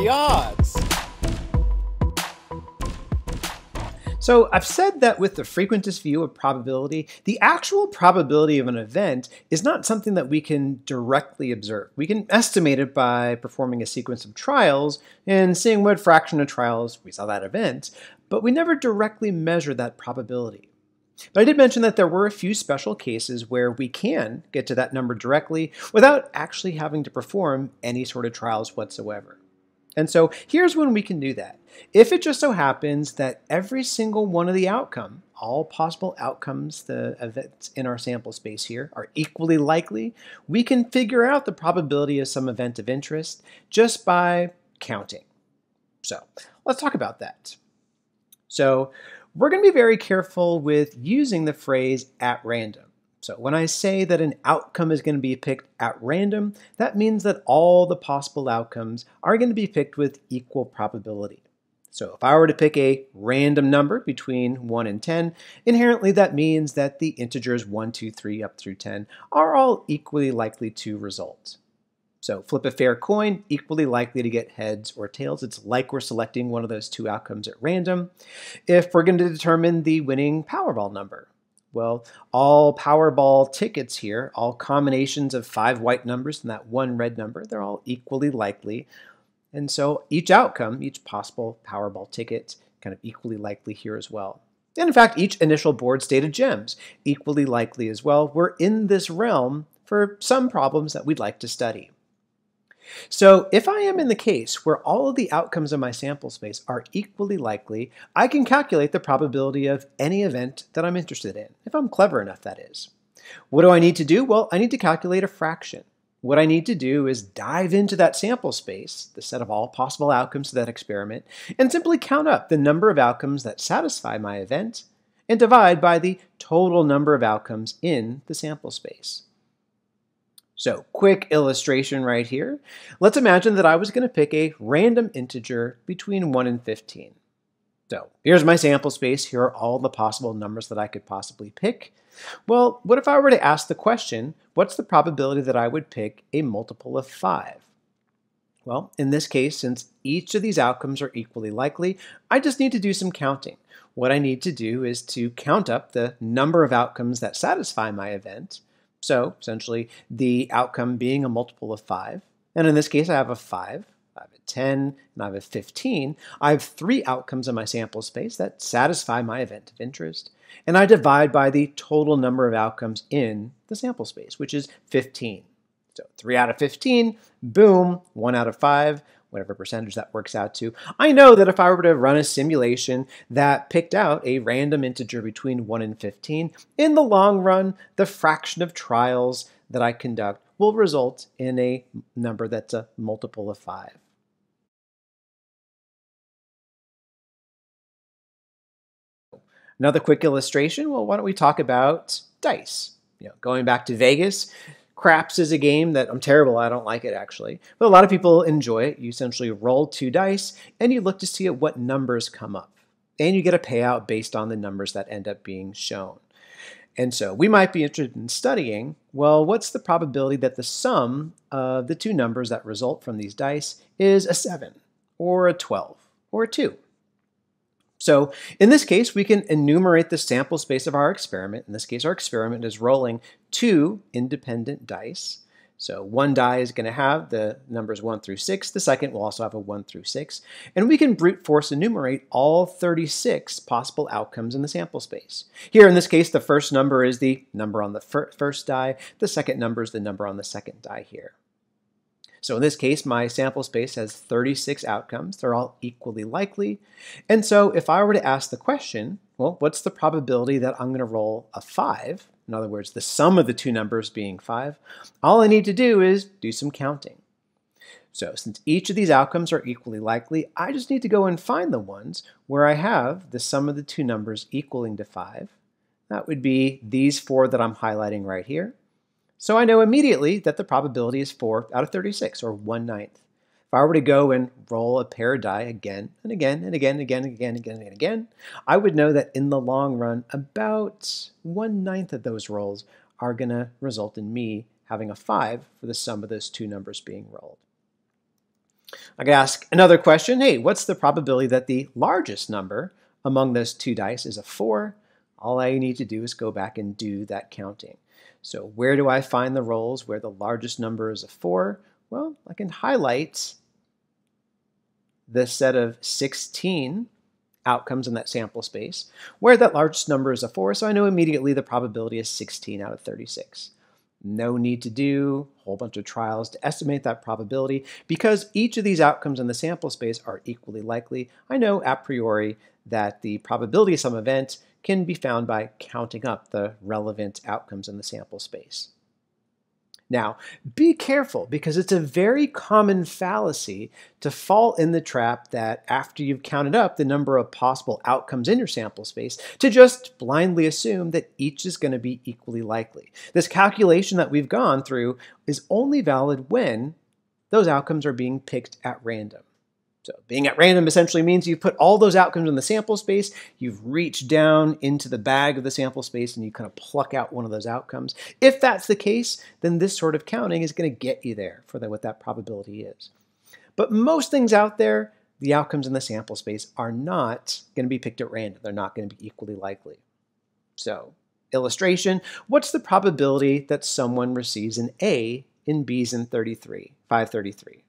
the odds? So I've said that with the frequentist view of probability, the actual probability of an event is not something that we can directly observe. We can estimate it by performing a sequence of trials and seeing what fraction of trials we saw that event, but we never directly measure that probability. But I did mention that there were a few special cases where we can get to that number directly without actually having to perform any sort of trials whatsoever. And so here's when we can do that. If it just so happens that every single one of the outcome, all possible outcomes, the events in our sample space here, are equally likely, we can figure out the probability of some event of interest just by counting. So let's talk about that. So we're going to be very careful with using the phrase at random. So when I say that an outcome is going to be picked at random, that means that all the possible outcomes are going to be picked with equal probability. So if I were to pick a random number between 1 and 10, inherently that means that the integers 1, 2, 3 up through 10 are all equally likely to result. So flip a fair coin, equally likely to get heads or tails. It's like we're selecting one of those two outcomes at random. If we're going to determine the winning Powerball number, well, all Powerball tickets here, all combinations of 5 white numbers and that 1 red number, they're all equally likely. And so each outcome, each possible Powerball ticket, kind of equally likely here as well. And in fact, each initial board state of gems, equally likely as well. We're in this realm for some problems that we'd like to study. So if I am in the case where all of the outcomes in my sample space are equally likely, I can calculate the probability of any event that I'm interested in, if I'm clever enough, that is. What do I need to do? Well, I need to calculate a fraction. What I need to do is dive into that sample space, the set of all possible outcomes to that experiment, and simply count up the number of outcomes that satisfy my event and divide by the total number of outcomes in the sample space. So, quick illustration right here. Let's imagine that I was going to pick a random integer between 1 and 15. So, here's my sample space. Here are all the possible numbers that I could possibly pick. Well, what if I were to ask the question, what's the probability that I would pick a multiple of 5? Well, in this case, since each of these outcomes are equally likely, I just need to do some counting. What I need to do is to count up the number of outcomes that satisfy my event. So, essentially, the outcome being a multiple of 5. And in this case, I have a 5, I have a 10, and I have a 15. I have 3 outcomes in my sample space that satisfy my event of interest. And I divide by the total number of outcomes in the sample space, which is 15. So 3 out of 15, boom, 1 out of 5, whatever percentage that works out to. I know that if I were to run a simulation that picked out a random integer between 1 and 15, in the long run, the fraction of trials that I conduct will result in a number that's a multiple of 5. Another quick illustration, well, why don't we talk about dice? Going back to Vegas, craps is a game that I'm terrible at. I don't like it, actually. But a lot of people enjoy it. You essentially roll 2 dice, and you look to see at what numbers come up. And you get a payout based on the numbers that end up being shown. And so we might be interested in studying, well, what's the probability that the sum of the 2 numbers that result from these dice is a 7, or a 12, or a 2? So in this case, we can enumerate the sample space of our experiment. In this case, our experiment is rolling 2 independent dice. So one die is going to have the numbers 1 through 6. The second will also have a 1 through 6. And we can brute force enumerate all 36 possible outcomes in the sample space. Here in this case, the first number is the number on the first die. The second number is the number on the second die here. So in this case, my sample space has 36 outcomes. They're all equally likely. And so if I were to ask the question, well, what's the probability that I'm going to roll a 5? In other words, the sum of the 2 numbers being 5. All I need to do is do some counting. So since each of these outcomes are equally likely, I just need to go and find the ones where I have the sum of the 2 numbers equaling to 5. That would be these 4 that I'm highlighting right here. So I know immediately that the probability is 4 out of 36, or 1/9. If I were to go and roll a pair of die again and again and again and again and again and again and again, I would know that in the long run, about 1/9 of those rolls are going to result in me having a 5 for the sum of those 2 numbers being rolled. I could ask another question. Hey, what's the probability that the largest number among those two dice is a 4? All I need to do is go back and do that counting. So where do I find the rolls where the largest number is a 4? Well, I can highlight the set of 16 outcomes in that sample space where that largest number is a 4, so I know immediately the probability is 16 out of 36. No need to do a whole bunch of trials to estimate that probability because each of these outcomes in the sample space are equally likely. I know a priori that the probability of some event can be found by counting up the relevant outcomes in the sample space. Now, be careful because it's a very common fallacy to fall in the trap that after you've counted up the number of possible outcomes in your sample space, to just blindly assume that each is going to be equally likely. This calculation that we've gone through is only valid when those outcomes are being picked at random. So being at random essentially means you put all those outcomes in the sample space, you've reached down into the bag of the sample space and you kind of pluck out one of those outcomes. If that's the case, then this sort of counting is going to get you there for what that probability is. But most things out there, the outcomes in the sample space are not going to be picked at random. They're not going to be equally likely. So, illustration, what's the probability that someone receives an A in B's 533?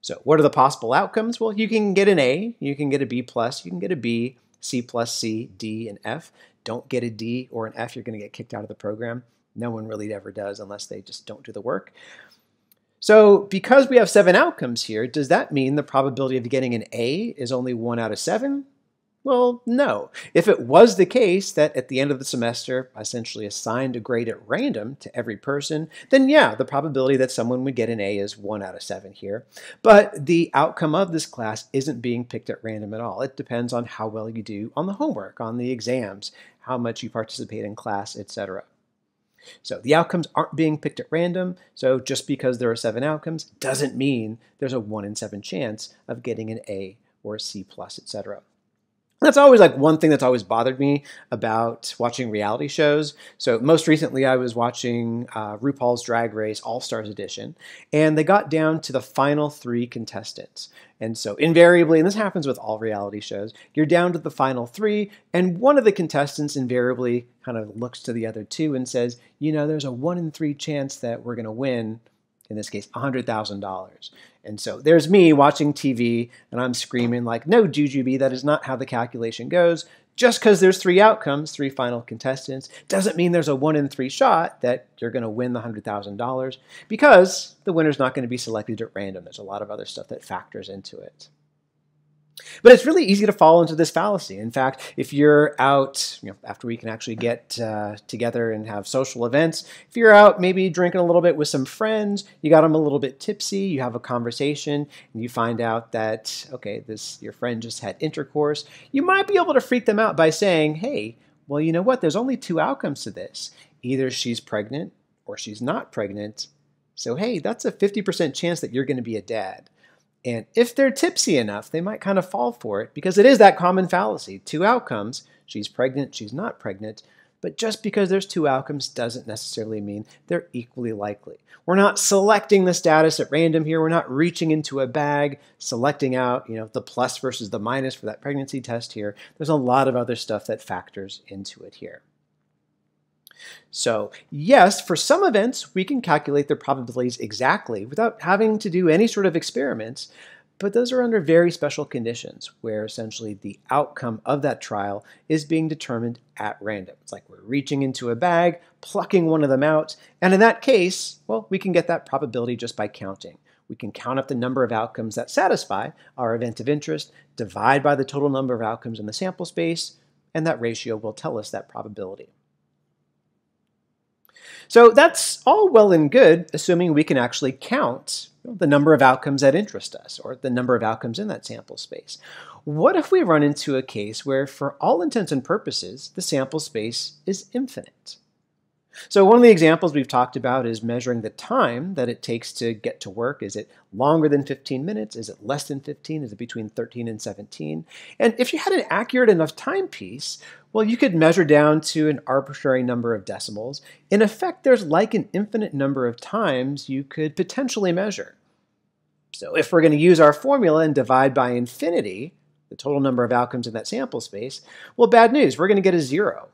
So what are the possible outcomes? Well, you can get an A, you can get a B+, you can get a B, C+, C, D, and F. Don't get a D or an F, you're going to get kicked out of the program. No one really ever does unless they just don't do the work. So because we have 7 outcomes here, does that mean the probability of getting an A is only 1 out of 7? Well, no. If it was the case that at the end of the semester I essentially assigned a grade at random to every person, then yeah, the probability that someone would get an A is 1 out of 7 here. But the outcome of this class isn't being picked at random at all. It depends on how well you do on the homework, on the exams, how much you participate in class, etc. So the outcomes aren't being picked at random, so just because there are 7 outcomes doesn't mean there's a 1 in 7 chance of getting an A or a C+, etc. That's always like one thing that's always bothered me about watching reality shows. So most recently I was watching RuPaul's Drag Race All-Stars Edition, and they got down to the final 3 contestants. And so invariably, and this happens with all reality shows, you're down to the final 3, and one of the contestants invariably kind of looks to the other 2 and says, you know, there's a 1 in 3 chance that we're going to win, in this case, $100,000. And so there's me watching TV, and I'm screaming like, no, Jujubee, that is not how the calculation goes. Just because there's 3 outcomes, 3 final contestants, doesn't mean there's a 1 in 3 shot that you're going to win the $100,000, because the winner's not going to be selected at random. There's a lot of other stuff that factors into it. But it's really easy to fall into this fallacy. In fact, if you're out, after we can actually get together and have social events, if you're out maybe drinking a little bit with some friends, you got them a little bit tipsy, you have a conversation, and you find out that, okay, your friend just had intercourse, you might be able to freak them out by saying, hey, well, you know what, there's only 2 outcomes to this. Either she's pregnant or she's not pregnant. So, hey, that's a 50% chance that you're going to be a dad. And if they're tipsy enough, they might kind of fall for it because it is that common fallacy. 2 outcomes, she's pregnant, she's not pregnant, but just because there's 2 outcomes doesn't necessarily mean they're equally likely. We're not selecting the status at random here. We're not reaching into a bag, selecting out, the plus versus the minus for that pregnancy test here. There's a lot of other stuff that factors into it here. So yes, for some events, we can calculate their probabilities exactly without having to do any sort of experiments, but those are under very special conditions where essentially the outcome of that trial is being determined at random. It's like we're reaching into a bag, plucking one of them out, and in that case, well, we can get that probability just by counting. We can count up the number of outcomes that satisfy our event of interest, divide by the total number of outcomes in the sample space, and that ratio will tell us that probability. So that's all well and good, assuming we can actually count the number of outcomes that interest us, or the number of outcomes in that sample space. What if we run into a case where, for all intents and purposes, the sample space is infinite? So one of the examples we've talked about is measuring the time that it takes to get to work. Is it longer than 15 minutes? Is it less than 15? Is it between 13 and 17? And if you had an accurate enough timepiece, well, you could measure down to an arbitrary number of decimals. In effect, there's like an infinite number of times you could potentially measure. So if we're going to use our formula and divide by infinity, the total number of outcomes in that sample space, well, bad news, we're going to get a 0.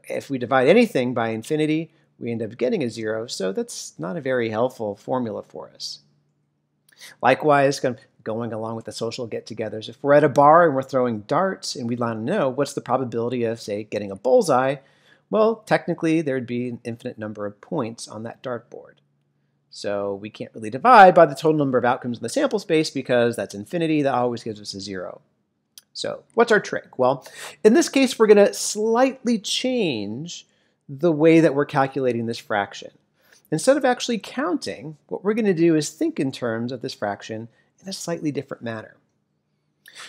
If we divide anything by infinity, we end up getting a 0, so that's not a very helpful formula for us. Likewise, going along with the social get-togethers, if we're at a bar and we're throwing darts and we'd want to know what's the probability of, say, getting a bullseye, well, technically there'd be an infinite number of points on that dartboard. So we can't really divide by the total number of outcomes in the sample space because that's infinity. That always gives us a 0. So what's our trick? Well, in this case, we're going to slightly change the way that we're calculating this fraction. Instead of actually counting, what we're going to do is think in terms of this fraction in a slightly different manner.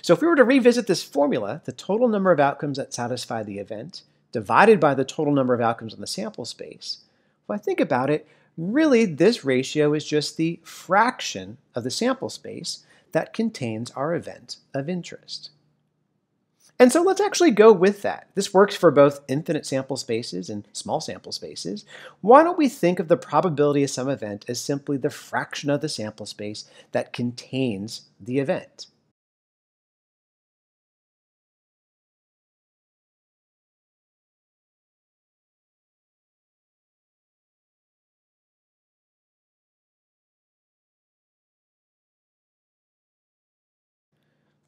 So if we were to revisit this formula, the total number of outcomes that satisfy the event divided by the total number of outcomes in the sample space, if I think about it, really this ratio is just the fraction of the sample space that contains our event of interest. And so let's actually go with that. This works for both infinite sample spaces and small sample spaces. Why don't we think of the probability of some event as simply the fraction of the sample space that contains the event?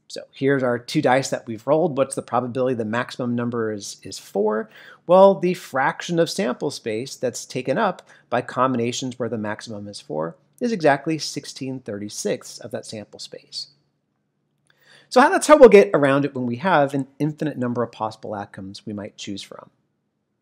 So here's our 2 dice that we've rolled. What's the probability the maximum number is 4? Well, the fraction of sample space that's taken up by combinations where the maximum is 4 is exactly 16/36 of that sample space. So that's how we'll get around it when we have an infinite number of possible outcomes we might choose from.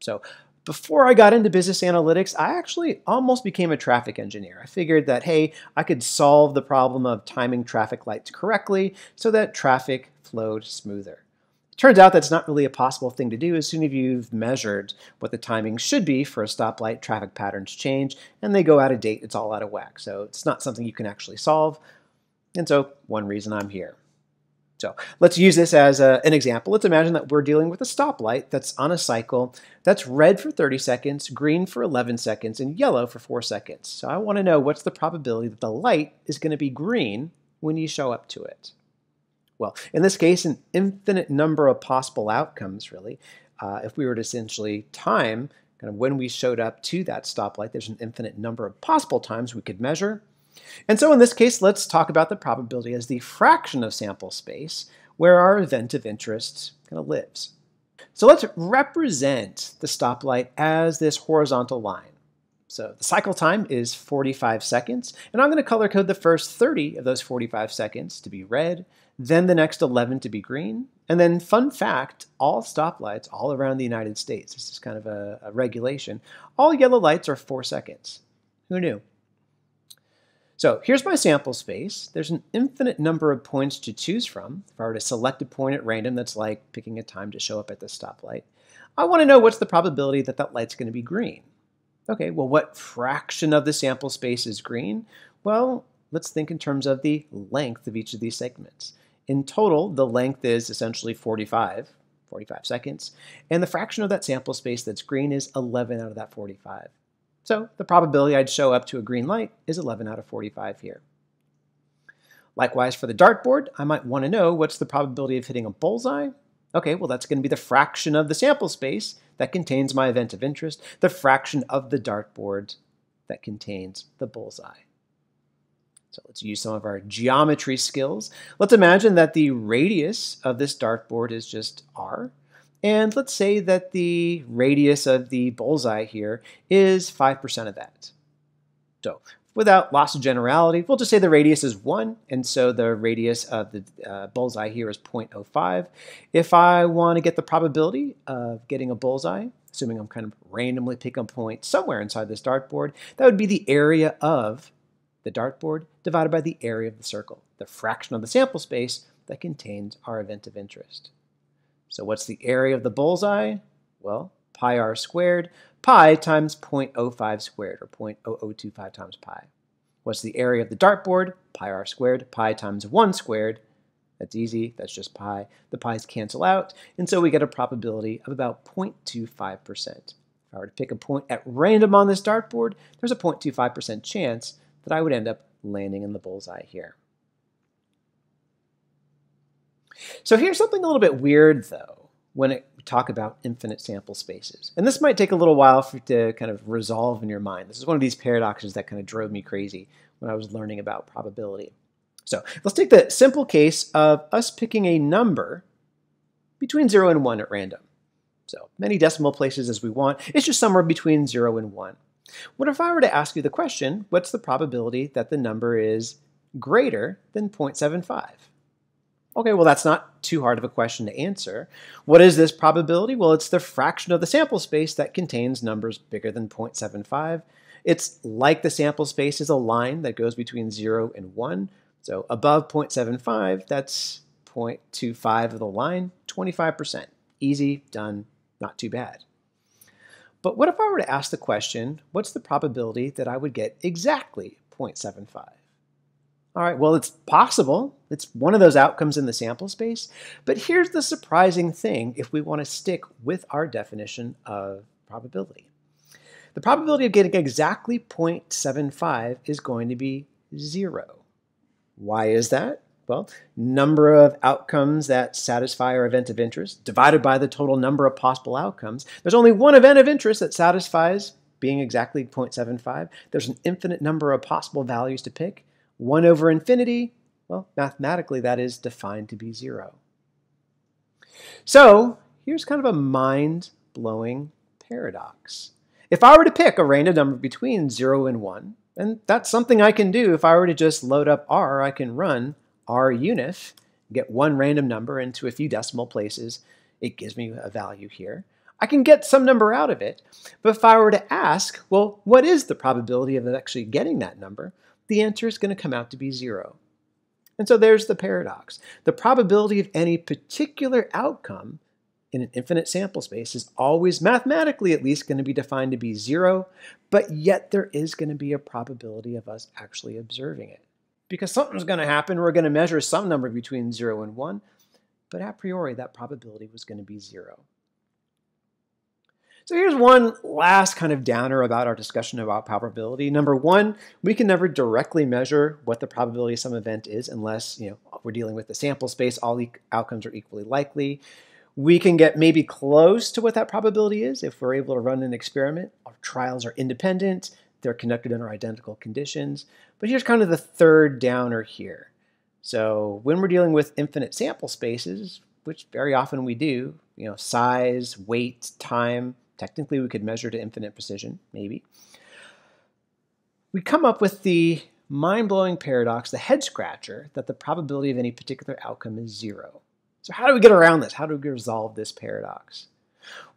So before I got into business analytics, I actually almost became a traffic engineer. I figured that, hey, I could solve the problem of timing traffic lights correctly so that traffic flowed smoother. It turns out that's not really a possible thing to do as soon as you've measured what the timing should be for a stoplight. Traffic patterns change and they go out of date. It's all out of whack. So it's not something you can actually solve. And so one reason I'm here. So let's use this as an example. Let's imagine that we're dealing with a stoplight that's on a cycle that's red for 30 seconds, green for 11 seconds, and yellow for 4 seconds. So I want to know what's the probability that the light is going to be green when you show up to it. Well, in this case, an infinite number of possible outcomes, really. If we were to essentially time kind of when we showed up to that stoplight, there's an infinite number of possible times we could measure. And so in this case, let's talk about the probability as the fraction of sample space where our event of interest kind of lives. So let's represent the stoplight as this horizontal line. So the cycle time is 45 seconds, and I'm going to color code the first 30 of those 45 seconds to be red, then the next 11 to be green, and then fun fact, all stoplights all around the United States, this is kind of a regulation, all yellow lights are 4 seconds. Who knew? So here's my sample space. There's an infinite number of points to choose from. If I were to select a point at random, that's like picking a time to show up at the stoplight. I want to know what's the probability that that light's going to be green. Okay, well, what fraction of the sample space is green? Well, let's think in terms of the length of each of these segments. In total, the length is essentially 45 seconds, and the fraction of that sample space that's green is 11 out of that 45. So the probability I'd show up to a green light is 11 out of 45 here. Likewise, for the dartboard, I might want to know what's the probability of hitting a bullseye. Okay, well, that's going to be the fraction of the sample space that contains my event of interest, the fraction of the dartboard that contains the bullseye. So let's use some of our geometry skills. Let's imagine that the radius of this dartboard is just r. And let's say that the radius of the bullseye here is 5% of that. So without loss of generality, we'll just say the radius is 1, and so the radius of the bullseye here is 0.05. If I want to get the probability of getting a bullseye, assuming I'm kind of randomly picking a point somewhere inside this dartboard, that would be the area of the dartboard divided by the area of the circle, the fraction of the sample space that contains our event of interest. So what's the area of the bullseye? Well, pi r squared, pi times 0.05 squared, or 0.0025 times pi. What's the area of the dartboard? Pi r squared, pi times 1 squared. That's easy, that's just pi. The pi's cancel out, and so we get a probability of about 0.25%. If I were to pick a point at random on this dartboard, there's a 0.25% chance that I would end up landing in the bullseye here. So here's something a little bit weird, though, when we talk about infinite sample spaces. And this might take a little while to kind of resolve in your mind. This is one of these paradoxes that kind of drove me crazy when I was learning about probability. So let's take the simple case of us picking a number between 0 and 1 at random. So many decimal places as we want. It's just somewhere between 0 and 1. What if I were to ask you the question, what's the probability that the number is greater than 0.75? Okay, well, that's not too hard of a question to answer. What is this probability? Well, it's the fraction of the sample space that contains numbers bigger than 0.75. It's like the sample space is a line that goes between 0 and 1. So above 0.75, that's 0.25 of the line, 25%. Easy, done, not too bad. But what if I were to ask the question, what's the probability that I would get exactly 0.75? All right, well, it's possible. It's one of those outcomes in the sample space. But here's the surprising thing if we want to stick with our definition of probability. The probability of getting exactly 0.75 is going to be 0. Why is that? Well, number of outcomes that satisfy our event of interest divided by the total number of possible outcomes. There's only one event of interest that satisfies being exactly 0.75. There's an infinite number of possible values to pick. 1 over infinity, well, mathematically that is defined to be 0. So here's kind of a mind-blowing paradox. If I were to pick a random number between 0 and 1, and that's something I can do if I were to just load up R, I can run RUnif, get one random number into a few decimal places. It gives me a value here. I can get some number out of it, but if I were to ask, well, what is the probability of actually getting that number? The answer is going to come out to be 0. And so there's the paradox. The probability of any particular outcome in an infinite sample space is always, mathematically at least, going to be defined to be 0, but yet there is going to be a probability of us actually observing it. Because something's going to happen, we're going to measure some number between 0 and 1, but a priori that probability was going to be 0. So here's one last kind of downer about our discussion about probability. Number one, we can never directly measure what the probability of some event is unless we're dealing with the sample space, all outcomes are equally likely. We can get maybe close to what that probability is if we're able to run an experiment. Our trials are independent, they're conducted under identical conditions. But here's kind of the third downer here. So when we're dealing with infinite sample spaces, which very often we do, size, weight, time, technically we could measure to infinite precision, maybe. We come up with the mind-blowing paradox, the head-scratcher, that the probability of any particular outcome is 0. So how do we get around this? How do we resolve this paradox?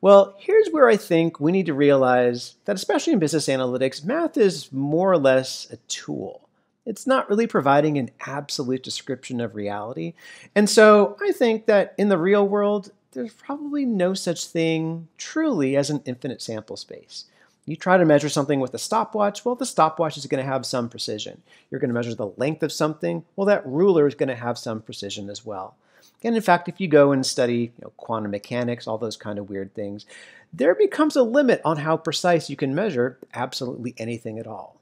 Well, here's where I think we need to realize that, especially in business analytics, math is more or less a tool. It's not really providing an absolute description of reality. And so I think that in the real world, there's probably no such thing truly as an infinite sample space. You try to measure something with a stopwatch, well, the stopwatch is going to have some precision. You're going to measure the length of something, well, that ruler is going to have some precision as well. And in fact, if you go and study quantum mechanics, all those kind of weird things, there becomes a limit on how precise you can measure absolutely anything at all.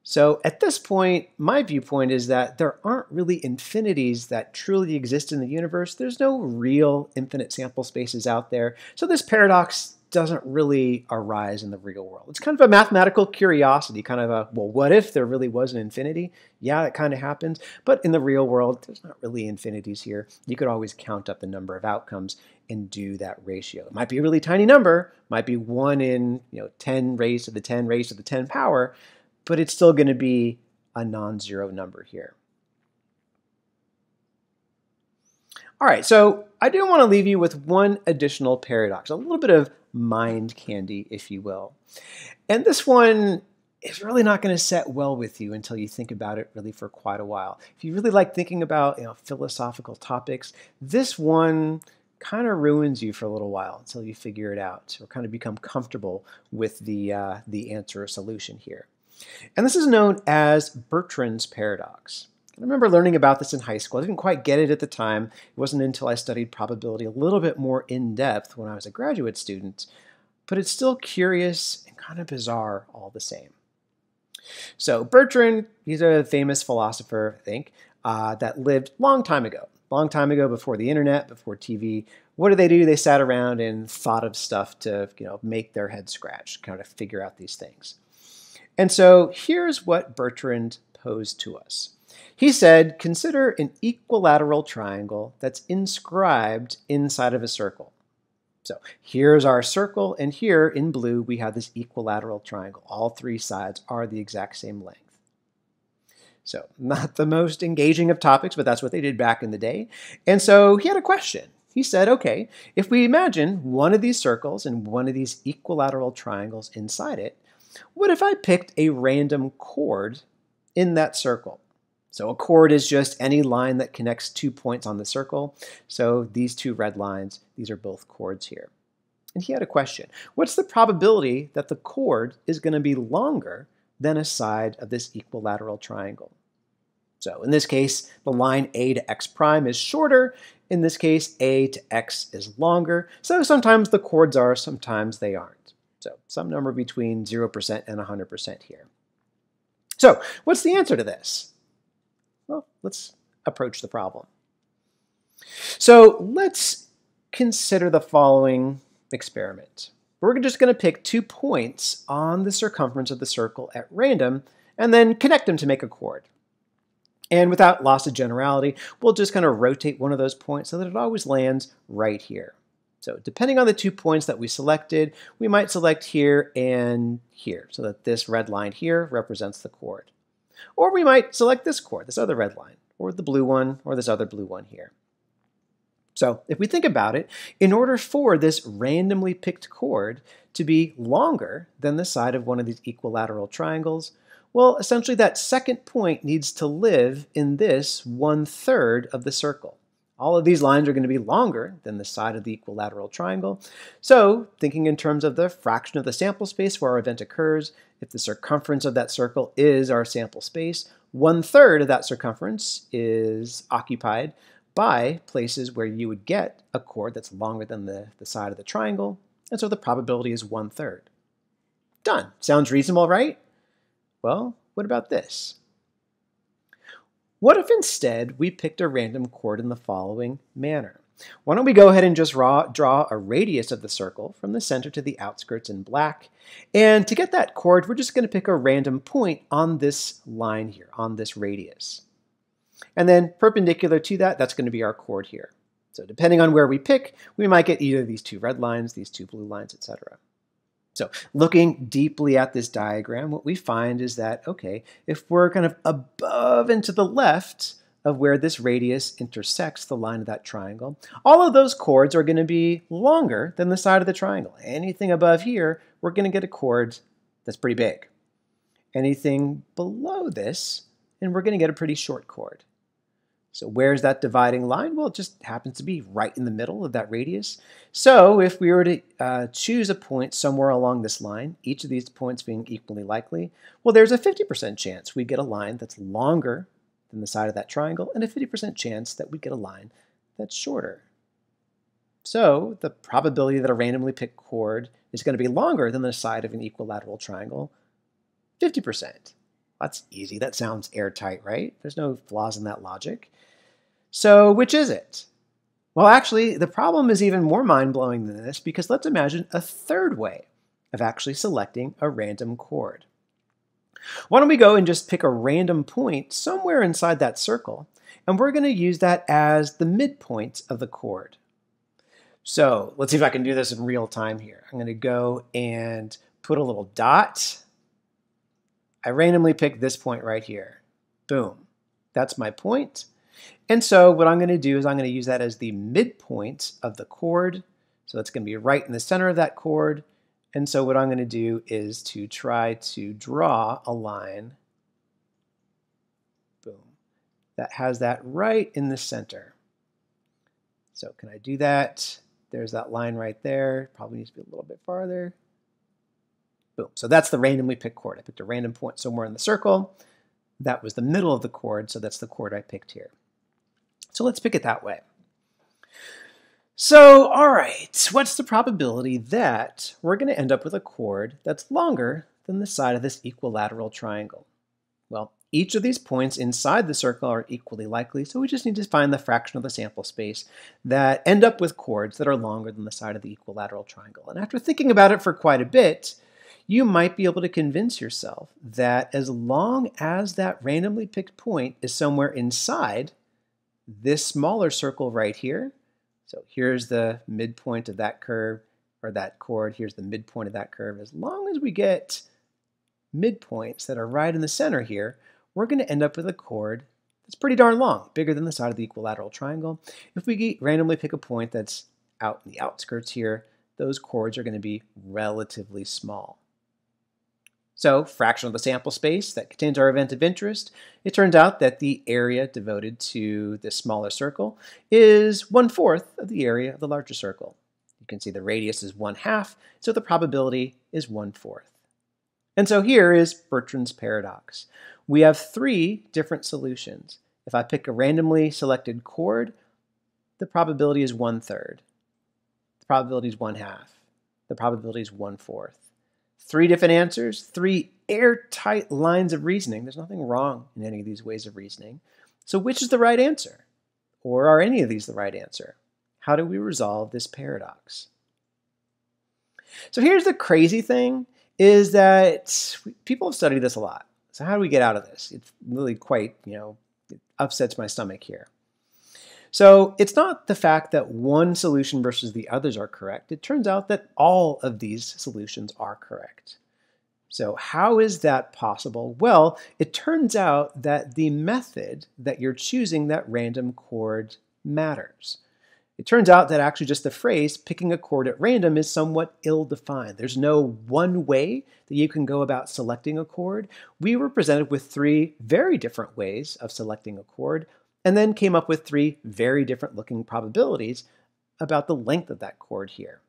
So at this point, my viewpoint is that there aren't really infinities that truly exist in the universe. There's no real infinite sample spaces out there. So this paradox doesn't really arise in the real world. It's kind of a mathematical curiosity, kind of a, well, what if there really was an infinity? Yeah, it kind of happens. But in the real world, there's not really infinities here. You could always count up the number of outcomes and do that ratio. It might be a really tiny number, might be 1 in 10 raised to the 10 raised to the 10 power, but it's still going to be a non-zero number here. All right, so I do want to leave you with one additional paradox, a little bit of mind candy, if you will. And this one is really not going to set well with you until you think about it really for quite a while. If you really like thinking about philosophical topics, this one kind of ruins you for a little while until you figure it out or kind of become comfortable with the answer or solution here. And this is known as Bertrands paradox. I remember learning about this in high school. I didn't quite get it at the time. It wasn't until I studied probability a little bit more in depth when I was a graduate student, but it's still curious and kind of bizarre all the same. So Bertrand, he's a famous philosopher, I think, that lived a long time ago. long time ago, before the internet, before TV, what do? They sat around and thought of stuff to, make their head scratch, kind of figure out these things. And so here's what Bertrand posed to us. He said, consider an equilateral triangle that's inscribed inside of a circle. So here's our circle, and here in blue we have this equilateral triangle. All three sides are the exact same length. So not the most engaging of topics, but that's what they did back in the day. And so he had a question. He said, okay, if we imagine one of these circles and one of these equilateral triangles inside it, what if I picked a random chord in that circle? So a chord is just any line that connects 2 points on the circle. So these two red lines, these are both chords here. And he had a question. What's the probability that the chord is going to be longer than a side of this equilateral triangle? So in this case, the line A to X prime is shorter. In this case, A to X is longer. So sometimes the chords are, sometimes they aren't. So some number between 0% and 100% here. So what's the answer to this? Well, let's approach the problem. So let's consider the following experiment. We're just going to pick 2 points on the circumference of the circle at random and then connect them to make a chord. And without loss of generality, we'll just kind of rotate one of those points so that it always lands right here. So depending on the 2 points that we selected, we might select here and here so that this red line here represents the chord. Or we might select this chord, this other red line, or the blue one, or this other blue one here. So if we think about it, in order for this randomly picked chord to be longer than the side of one of these equilateral triangles, well, essentially that second point needs to live in this 1/3 of the circle. All of these lines are going to be longer than the side of the equilateral triangle. So thinking in terms of the fraction of the sample space where our event occurs, if the circumference of that circle is our sample space, 1/3 of that circumference is occupied by places where you would get a chord that's longer than the side of the triangle. And so the probability is 1/3. Done. Sounds reasonable, right? Well, what about this? What if instead we picked a random chord in the following manner? Why don't we go ahead and just draw a radius of the circle from the center to the outskirts in black. And to get that chord, we're just going to pick a random point on this line here, on this radius. And then perpendicular to that, that's going to be our chord here. So depending on where we pick, we might get either these 2 red lines, these 2 blue lines, etc. So looking deeply at this diagram, what we find is that, okay, if we're kind of above and to the left of where this radius intersects the line of that triangle, all of those chords are going to be longer than the side of the triangle. Anything above here, we're going to get a chord that's pretty big. Anything below this, and we're going to get a pretty short chord. So where's that dividing line? Well, it just happens to be right in the middle of that radius. So if we were to choose a point somewhere along this line, each of these points being equally likely, well, there's a 50% chance we'd get a line that's longer than the side of that triangle, and a 50% chance that we'd get a line that's shorter. So the probability that a randomly picked chord is going to be longer than the side of an equilateral triangle, 50%. That's easy. That sounds airtight, right? There's no flaws in that logic. So which is it? Well, actually, the problem is even more mind-blowing than this, because let's imagine a third way of actually selecting a random chord. Why don't we go and just pick a random point somewhere inside that circle, and we're going to use that as the midpoint of the chord. So let's see if I can do this in real time here. I'm going to go and put a little dot. I randomly pick this point right here. Boom. That's my point. And so what I'm going to do is I'm going to use that as the midpoint of the chord. So that's going to be right in the center of that chord. And so what I'm going to do is to try to draw a line, boom, that has that right in the center. So can I do that? There's that line right there. Probably needs to be a little bit farther. Boom. So that's the randomly picked chord. I picked a random point somewhere in the circle. That was the middle of the chord, so that's the chord I picked here. So let's pick it that way. So, all right, what's the probability that we're going to end up with a chord that's longer than the side of this equilateral triangle? Well, Each of these points inside the circle are equally likely, so we just need to find the fraction of the sample space that end up with chords that are longer than the side of the equilateral triangle. And after thinking about it for quite a bit, you might be able to convince yourself that as long as that randomly picked point is somewhere inside this smaller circle right here, so here's the midpoint of that curve, or that chord, here's the midpoint of that curve, as long as we get midpoints that are right in the center here, we're going to end up with a chord that's pretty darn long, bigger than the side of the equilateral triangle. If we randomly pick a point that's out in the outskirts here, those chords are going to be relatively small. So, fraction of the sample space that contains our event of interest, it turns out that the area devoted to this smaller circle is 1/4 of the area of the larger circle. You can see the radius is 1/2, so the probability is 1/4. And so here is Bertrand's paradox. We have 3 different solutions. If I pick a randomly selected chord, the probability is 1/3. The probability is 1/2. The probability is 1/4. 3 different answers, 3 airtight lines of reasoning. There's nothing wrong in any of these ways of reasoning. So which is the right answer? Or are any of these the right answer? How do we resolve this paradox? So here's the crazy thing, is that people have studied this a lot. So how do we get out of this? It's really quite, it upsets my stomach here. So it's not the fact that one solution versus the others are correct. It turns out that all of these solutions are correct. So how is that possible? Well, it turns out that the method that you're choosing that random chord matters. It turns out that actually just the phrase picking a chord at random is somewhat ill-defined. There's no one way that you can go about selecting a chord. We were presented with 3 very different ways of selecting a chord, and then came up with 3 very different looking probabilities about the length of that chord here.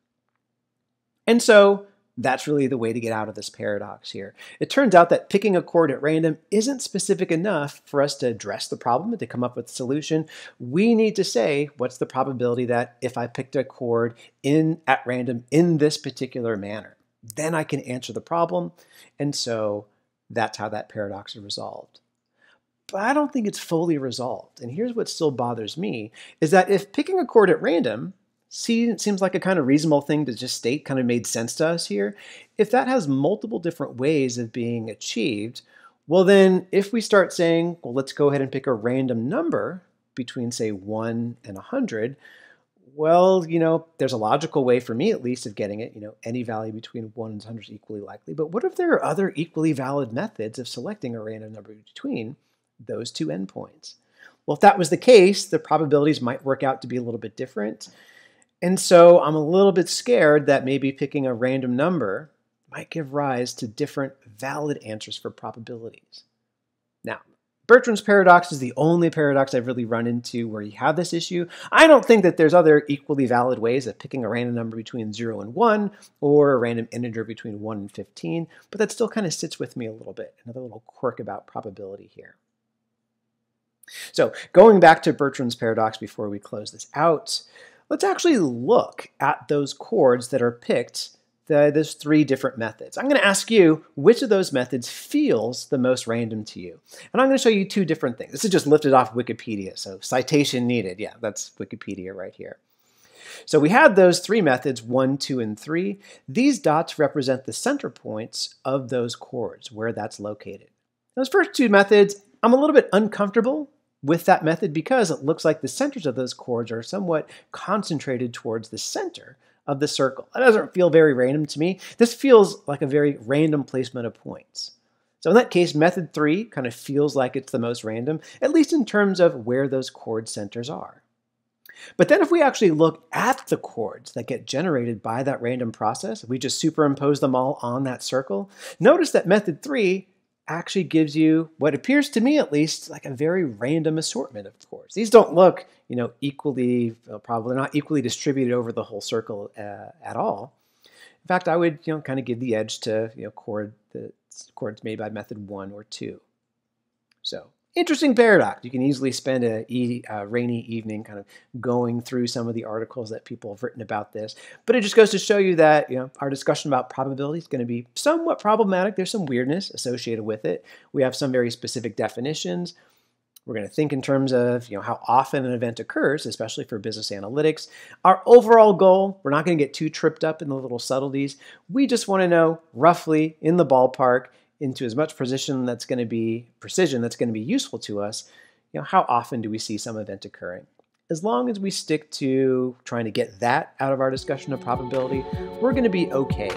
And so that's really the way to get out of this paradox here. It turns out that picking a chord at random isn't specific enough for us to address the problem and to come up with a solution. We need to say, what's the probability that if I picked a chord at random in this particular manner, then I can answer the problem. And so that's how that paradox is resolved. But I don't think it's fully resolved. And here's what still bothers me, is that if picking a chord at random seems like a kind of reasonable thing to just state, kind of made sense to us here, if that has multiple different ways of being achieved, well then if we start saying, well, let's go ahead and pick a random number between, say, 1 and 100, well, there's a logical way for me at least of getting it, any value between 1 and 100 is equally likely. But what if there are other equally valid methods of selecting a random number between those 2 endpoints? Well, if that was the case, the probabilities might work out to be a little bit different. And so I'm a little bit scared that maybe picking a random number might give rise to different valid answers for probabilities. Now, Bertrand's paradox is the only paradox I've really run into where you have this issue. I don't think that there's other equally valid ways of picking a random number between 0 and 1 or a random integer between 1 and 15, but that still kind of sits with me a little bit. Another little quirk about probability here. So going back to Bertrand's paradox before we close this out, let's actually look at those chords that are picked, those 3 different methods. I'm going to ask you which of those methods feels the most random to you. And I'm going to show you 2 different things. This is just lifted off Wikipedia, so citation needed. Yeah, that's Wikipedia right here. So we had those 3 methods, 1, 2, and 3. These dots represent the center points of those chords, where that's located. Those first 2 methods, I'm a little bit uncomfortable with that method because it looks like the centers of those chords are somewhat concentrated towards the center of the circle. That doesn't feel very random to me. This feels like a very random placement of points. So in that case, method 3 kind of feels like it's the most random, at least in terms of where those chord centers are. But then if we actually look at the chords that get generated by that random process, we just superimpose them all on that circle, notice that method 3 actually gives you what appears to me at least like a very random assortment of chords. These don't look, equally, probably not equally distributed over the whole circle at all. In fact, I would, kind of give the edge to, chords made by method 1 or 2. So Interesting paradox. You can easily spend a rainy evening kind of going through some of the articles that people have written about this. But it just goes to show you that our discussion about probability is going to be somewhat problematic. There's some weirdness associated with it. We have some very specific definitions. We're going to think in terms of how often an event occurs, especially for business analytics. Our overall goal, we're not going to get too tripped up in the little subtleties. We just want to know roughly in the ballpark, into as much precision that's going to be useful to us, how often do we see some event occurring? As long as we stick to trying to get that out of our discussion of probability, we're going to be okay.